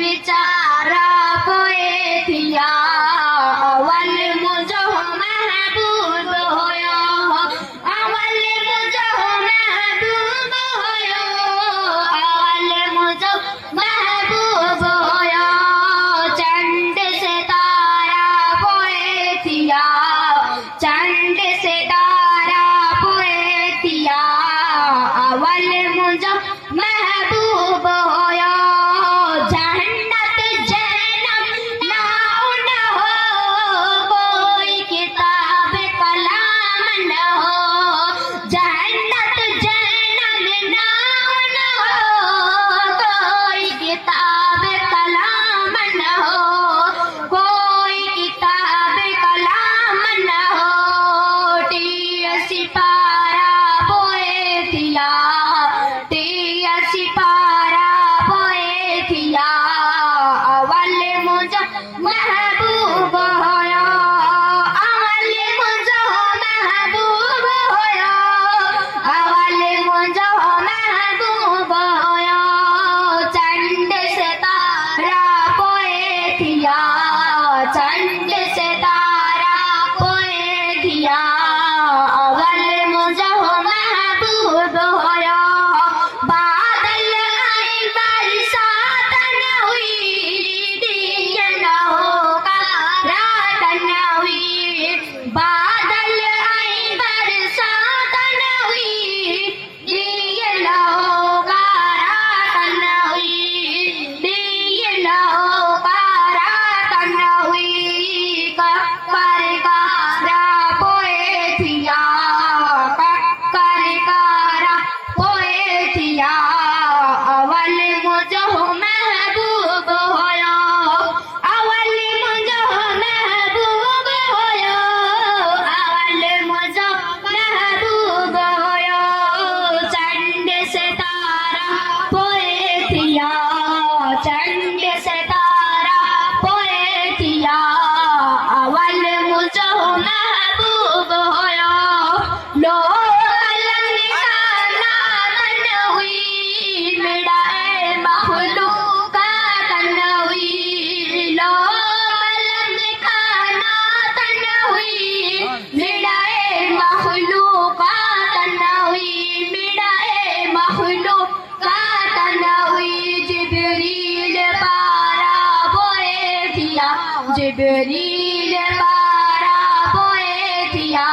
बेचारा पोए थिया अवल मुझो महबूब होयो अवल मुझो महबूब होयो अवल मुझो महबूब होयो चंद से तारा पोए थिया चंद से तारा पोए थिया अवल मुझो महबूब होयो जन्नत जन्नत नाउ न हो कोई किताब कलाम न हो जन्नत जन्नत नाउ न हो कोई किताब कलाम न हो कोई किताब कलाम न हो टिया सिपारा बोए थिया टिया सिपारा बोए थिया अवल मुझो महबूब होयो अवल मुझो महबूब होयो अवल मुझो महबूब होयो चंद से तारा पोए थिया चंद से तारा पोए थिया अवल मुझो महबूब होयो बादल आई बरसात न हुई दिया न होगा रात न हुई बादल आई बरसात न हुई दिया न होगा रात न हुई दिया न होगा रात न हुई कक्कर कारा पोए थिया कक्कर कारा पोए थिया अवल मुझो महबूब होयो अवल मुझो महबूब होयो अवल मुझो महबूब होयो चंद से तारा पोए थिया चंद से तारा पोए थिया अवल मुझो महबूब होयो लो कलम का नादन हुई मिड़ाए मखलूक तन हुई लो कलम का नादन हुई मिड़ाए मखलूक तन हुई मिड़ाए मखलूक तन हुई जिब्रील पारा बोए थिया जिब्रील पारा बोए थिया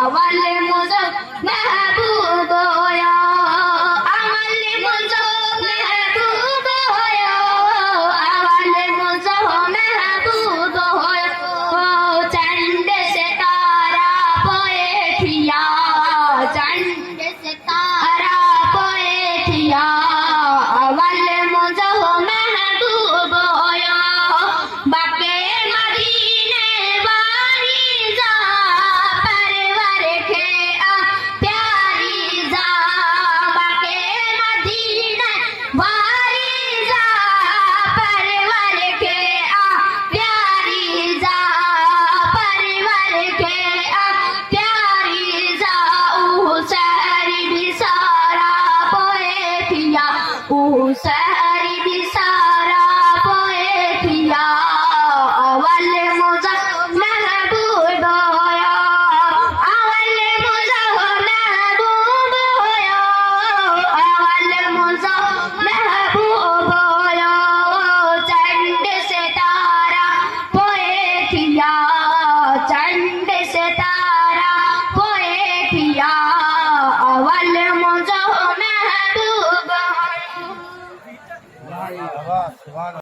अवल मुझो